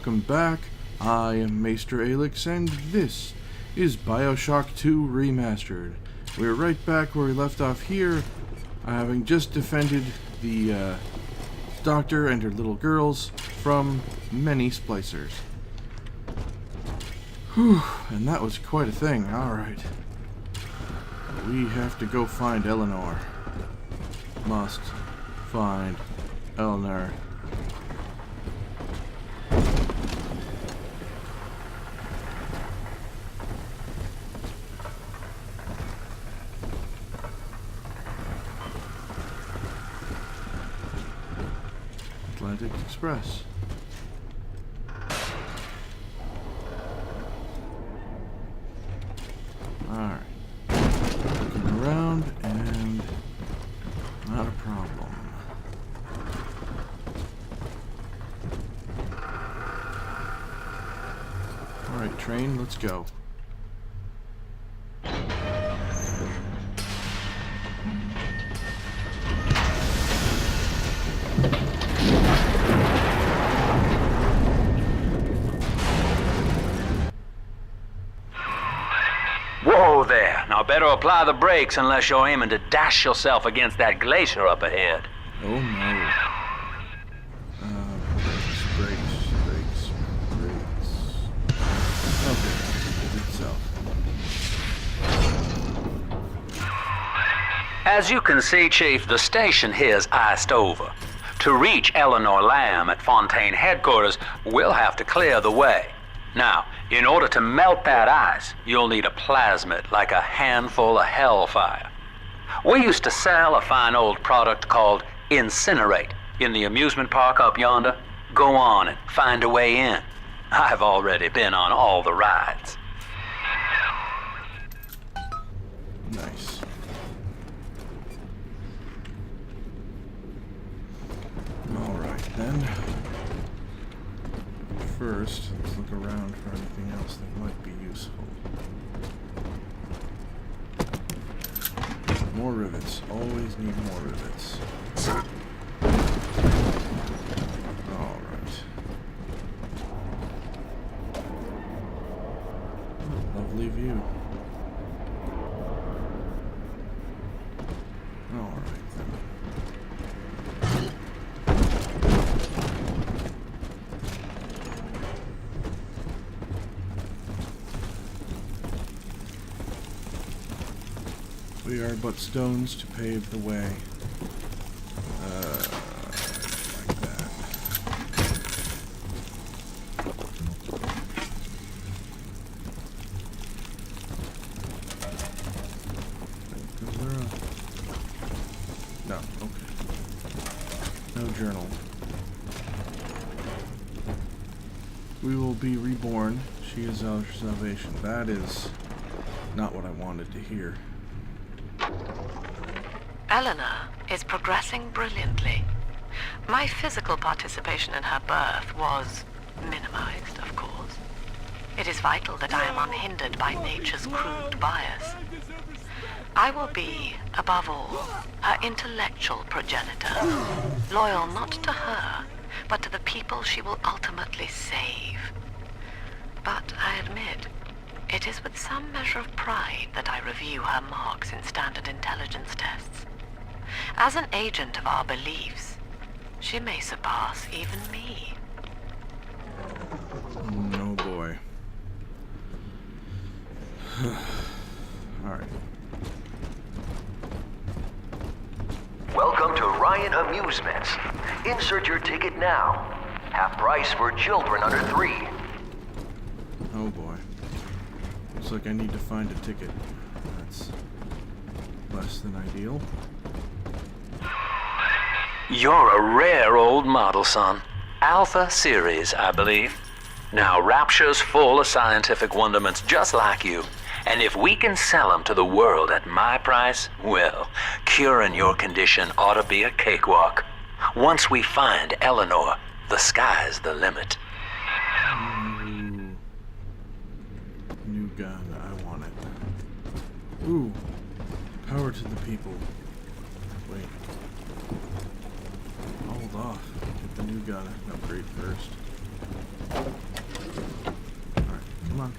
welcome back. I am Maester Aelix, and this is BioShock 2 Remastered. We're right back where we left off here, having just defended the doctor and her little girls from many splicers. Whew, and that was quite a thing. Alright. We have to go find Eleanor. Must find Eleanor. Atlantic Express. Alright. Looking around and not a problem. Alright, train, let's go. Whoa there. Now better apply the brakes unless you're aiming to dash yourself against that glacier up ahead. Oh no. Brakes. Okay, good self. As you can see, Chief, the station here's iced over. To reach Eleanor Lamb at Fontaine headquarters, we'll have to clear the way. Now, in order to melt that ice, you'll need a plasmid, like a handful of hellfire. We used to sell a fine old product called Incinerate in the amusement park up yonder. Go on and find a way in. I've already been on all the rides. Nice. Alright then. First, let's look around for anything else that might be useful. More rivets. Always need more rivets. Alright. Lovely view. Alright then. We are but stones to pave the way. Like that. Is there a... No, okay. No journal. We will be reborn. She is our salvation. That is not what I wanted to hear. Eleanor is progressing brilliantly. My physical participation in her birth was minimized, of course. It is vital that I am unhindered by nature's crude bias. I will be, above all, her intellectual progenitor, loyal not to her, but to the people she will ultimately save. But I admit, it is with some measure of pride that I review her marks in standard intelligence tests. As an agent of our beliefs, she may surpass even me. Oh boy. Alright. Welcome to Ryan Amusements. Insert your ticket now. Half price for children under 3. Oh boy. Looks like I need to find a ticket. That's less than ideal. You're a rare old model, son. Alpha series, I believe. Now, Rapture's full of scientific wonderments just like you. And if we can sell them to the world at my price, well, curing your condition ought to be a cakewalk. Once we find Eleanor, the sky's the limit. New gun, I want it. Ooh, power to the people. Wait. Hold off. Get the new gun upgrade first. Alright, come on.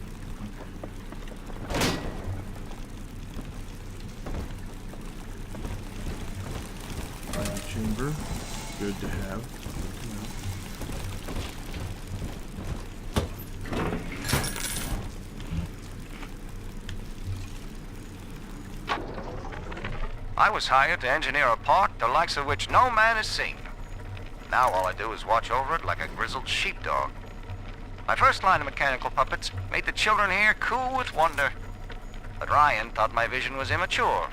Chamber. Good to have. I was hired to engineer a park the likes of which no man has seen. Now all I do is watch over it like a grizzled sheepdog. My first line of mechanical puppets made the children here cool with wonder. But Ryan thought my vision was immature.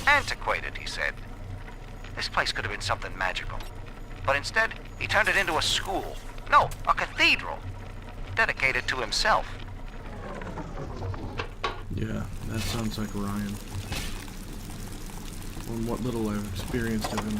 Antiquated, he said. This place could have been something magical. But instead, he turned it into a school. No, a cathedral. Dedicated to himself. Yeah, that sounds like Ryan. From what little I've experienced of him.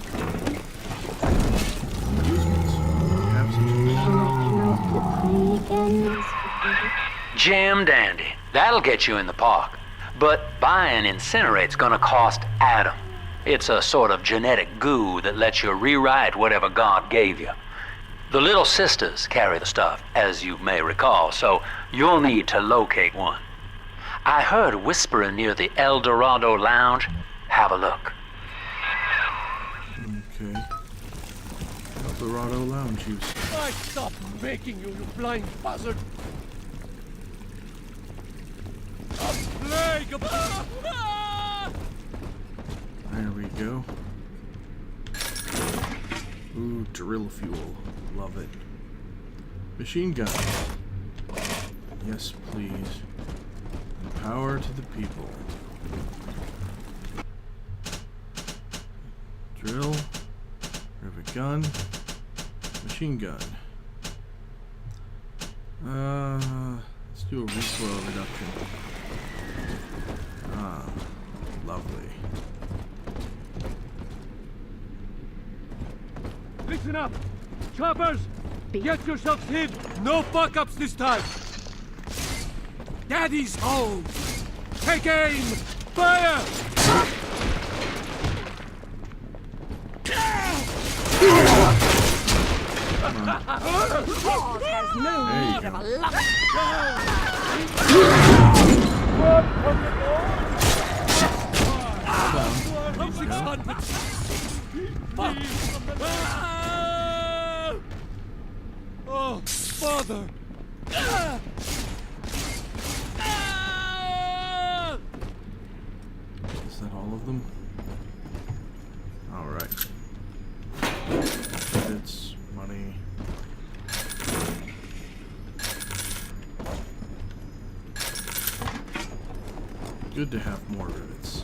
Jam dandy. That'll get you in the park. But buying Incinerate's gonna cost Adam. It's a sort of genetic goo that lets you rewrite whatever God gave you. The little sisters carry the stuff, as you may recall, so you'll need to locate one. I heard whispering near the El Dorado Lounge. Have a look. Okay. El Dorado Lounge use. I stop making you, you blind buzzard! A plague of... There we go. Ooh, drill fuel. Love it. Machine gun. Yes, please. And power to the people. Drill. Rivet gun. Machine gun. Let's do a recoil reduction. Ah, lovely. Listen up! Choppers! Get yourselves hid! No fuck-ups this time! Daddy's home! Take aim! Fire! Has no need of a lump. Oh, Father! Is that all of them? Alright. It's money. Good to have more rivets.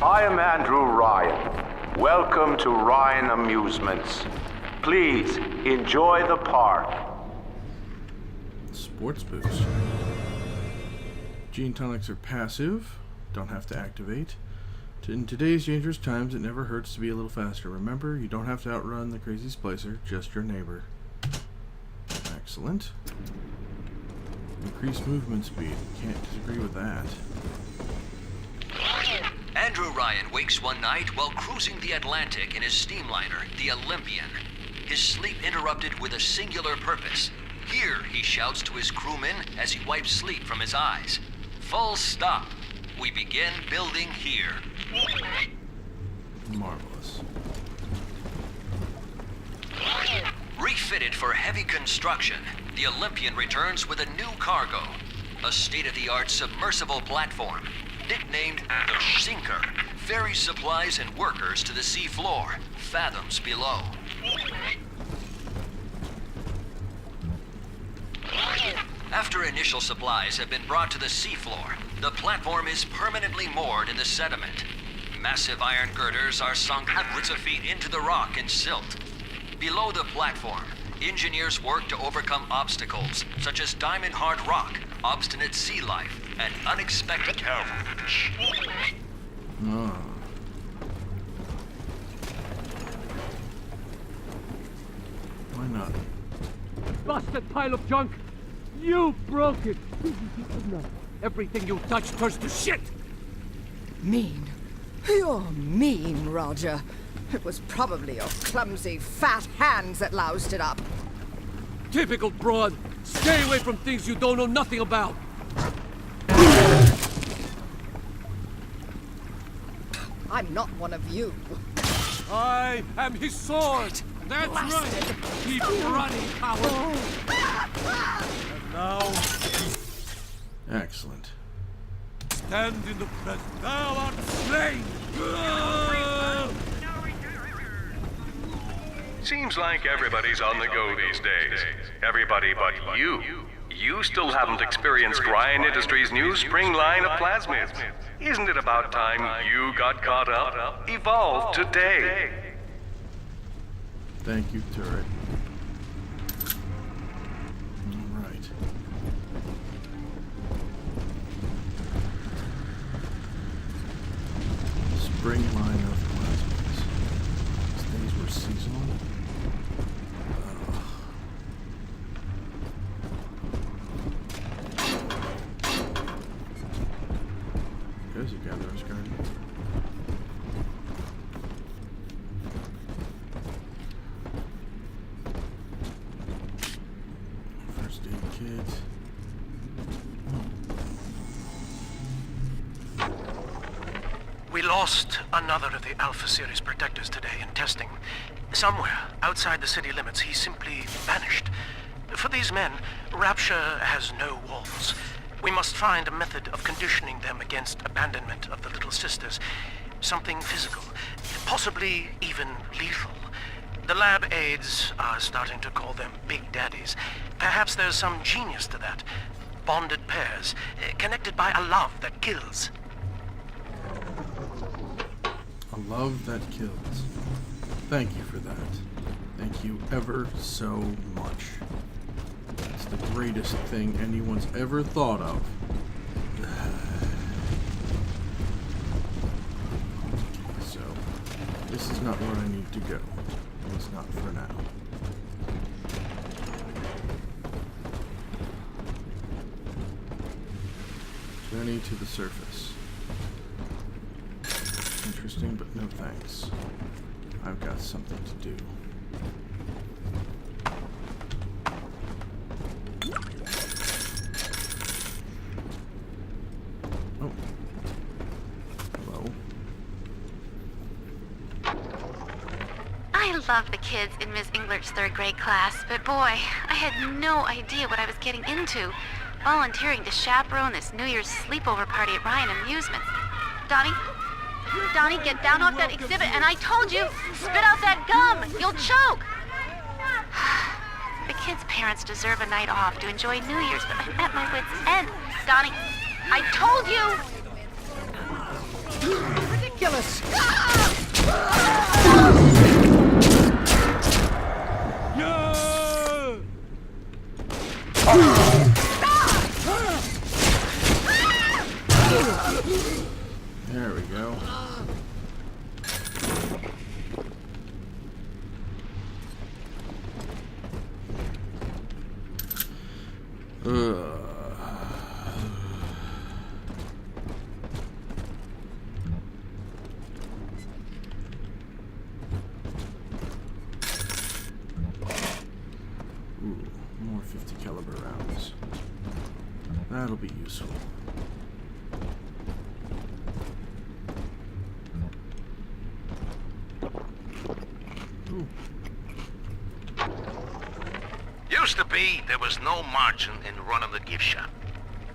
I am Andrew Ryan. Welcome to Ryan Amusements. Please enjoy the park. Sports boost. Gene tonics are passive. Don't have to activate. In today's dangerous times, it never hurts to be a little faster. Remember, you don't have to outrun the crazy splicer, just your neighbor. Excellent. Increase movement speed. Can't disagree with that. Andrew Ryan wakes one night while cruising the Atlantic in his steamliner, the Olympian. His sleep interrupted with a singular purpose. Here, he shouts to his crewmen as he wipes sleep from his eyes. Full stop. We begin building here. Marvelous. Refitted for heavy construction, the Olympian returns with a new cargo. A state-of-the-art submersible platform, nicknamed the Sinker, ferries supplies and workers to the sea floor, fathoms below. After initial supplies have been brought to the seafloor, the platform is permanently moored in the sediment. Massive iron girders are sunk hundreds of feet into the rock and silt. Below the platform, engineers work to overcome obstacles such as diamond-hard rock, obstinate sea life, and unexpected cavalry. done. Busted pile of junk! You broke it! Everything you touch turns to shit! Mean. You're mean, Roger. It was probably your clumsy, fat hands that loused it up. Typical broad! Stay away from things you don't know nothing about! I'm not one of you. I am his sword! That's right! Keep running, coward! And now, Excellent. stand in the present. Thou art slain! Seems like everybody's on the go these days. Everybody but you. You still haven't experienced Ryan Industries' new spring line of plasmids. Isn't it about time you got caught up? Evolve today. Thank you, turret. Alright. Spring line of plasmids. These things were seasonal. There's a gatherer's garden. First aid kit. We lost another of the Alpha Series protectors today in testing. Somewhere outside the city limits, he simply vanished. For these men, Rapture has no walls. We must find a method of conditioning them against abandonment of the Little Sisters. Something physical, possibly even lethal. The lab aides are starting to call them Big Daddies. Perhaps there's some genius to that. Bonded pairs, connected by a love that kills. A love that kills. Thank you for that. Thank you ever so much. That's the greatest thing anyone's ever thought of. Okay, so this is not where I need to go. At least not for now. Journey to the surface. Interesting, but no thanks. I've got something to do. Oh. Hello. I love the kids in Miss Englert's third grade class, but boy, I had no idea what I was getting into. Volunteering to chaperone this New Year's sleepover party at Ryan Amusements. Donnie, get down off that exhibit, and I told you, spit out that gum! You'll choke! The kids' parents deserve a night off to enjoy New Year's, but I'm at my wit's end. Donnie, I told you! Ridiculous! There we go. Ooh, more 50 caliber rounds. That'll be useful. Used to be, there was no margin in running the gift shop.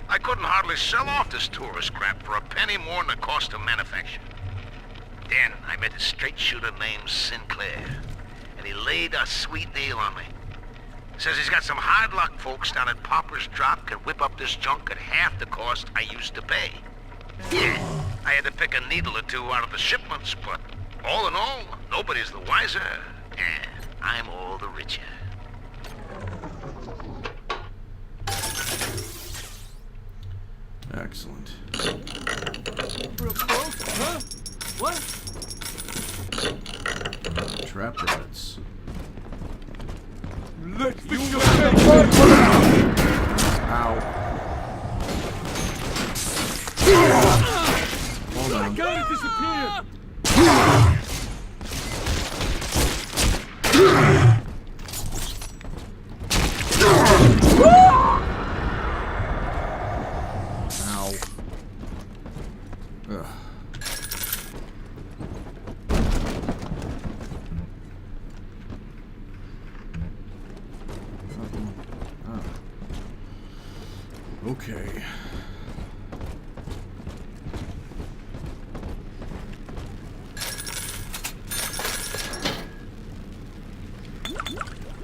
I couldn't hardly sell off this tourist crap for a penny more than the cost of manufacture. Then I met a straight shooter named Sinclair, and he laid a sweet deal on me. Says he's got some hard luck folks down at Popper's Drop can whip up this junk at half the cost I used to pay. Yeah, I had to pick a needle or two out of the shipments, but all in all, nobody's the wiser, and I'm all the richer. Excellent. Huh? What? Trap rods. Let's fix your Ow. Hold on. gotta disappear! Ow. Ugh. Okay.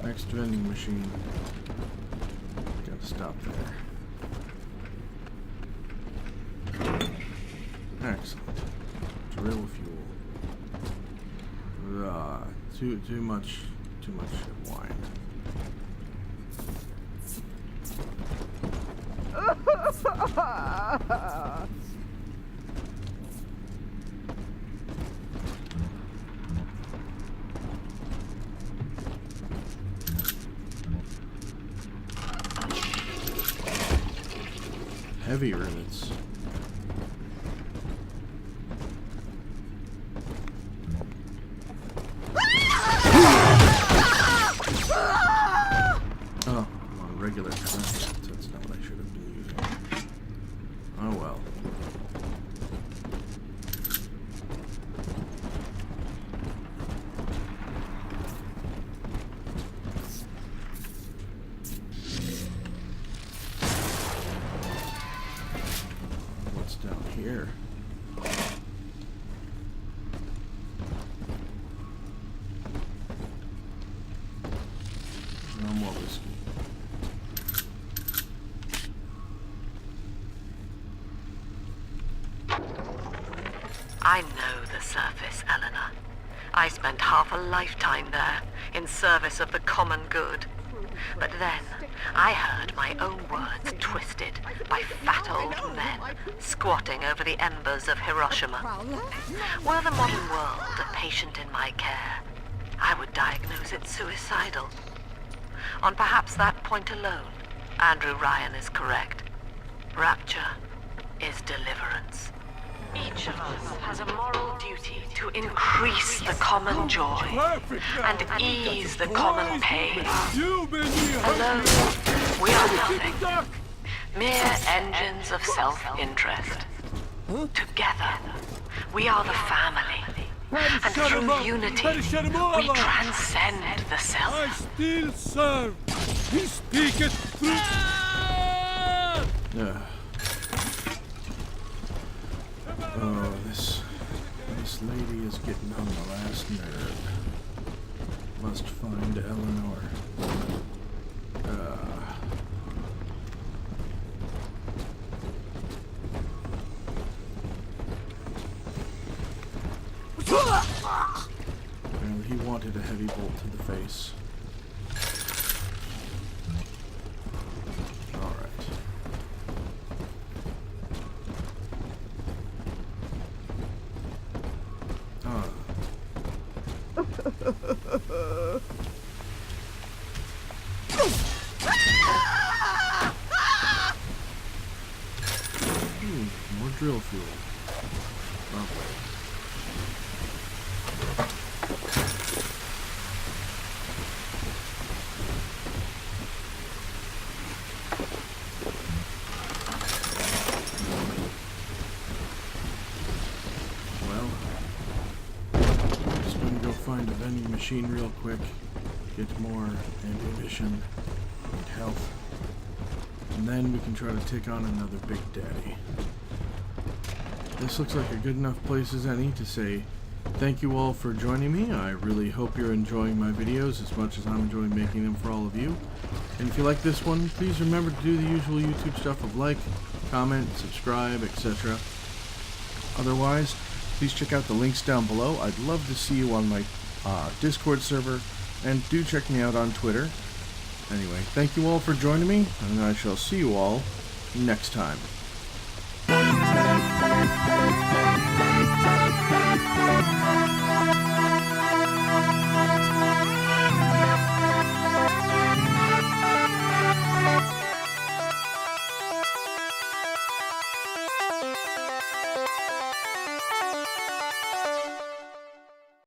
Next vending machine. Gotta stop there. Excellent. Drill fuel. Too much wine. Heavy rivets. Oh, I'm on regular track. That's not what I should have been using. Oh well. What's down here? No more whiskey. I know the surface, Eleanor. I spent half a lifetime there, in service of the common good. But then, I heard my own words twisted by fat old men squatting over the embers of Hiroshima. Were the modern world a patient in my care, I would diagnose it suicidal. On perhaps that point alone, Andrew Ryan is correct. Rapture is deliverance. Each of us has a moral duty to increase the common joy and ease the common pain. Alone, we are nothing. Mere engines of self-interest. Together, we are the family. And through unity, we transcend the self. I still serve. He speaketh through. Oh, this lady is getting on the last nerve. Must find Eleanor. Well, he wanted a heavy bolt to the face. More drill fuel. Lovely. Well, just gonna go find a vending machine real quick, get more ammunition and health, and then we can try to take on another Big Daddy. This looks like a good enough place as any to say thank you all for joining me. I really hope you're enjoying my videos as much as I'm enjoying making them for all of you. And if you like this one, please remember to do the usual YouTube stuff of like, comment, subscribe, etc. Otherwise, please check out the links down below. I'd love to see you on my Discord server, and do check me out on Twitter. Anyway, thank you all for joining me, and I shall see you all next time.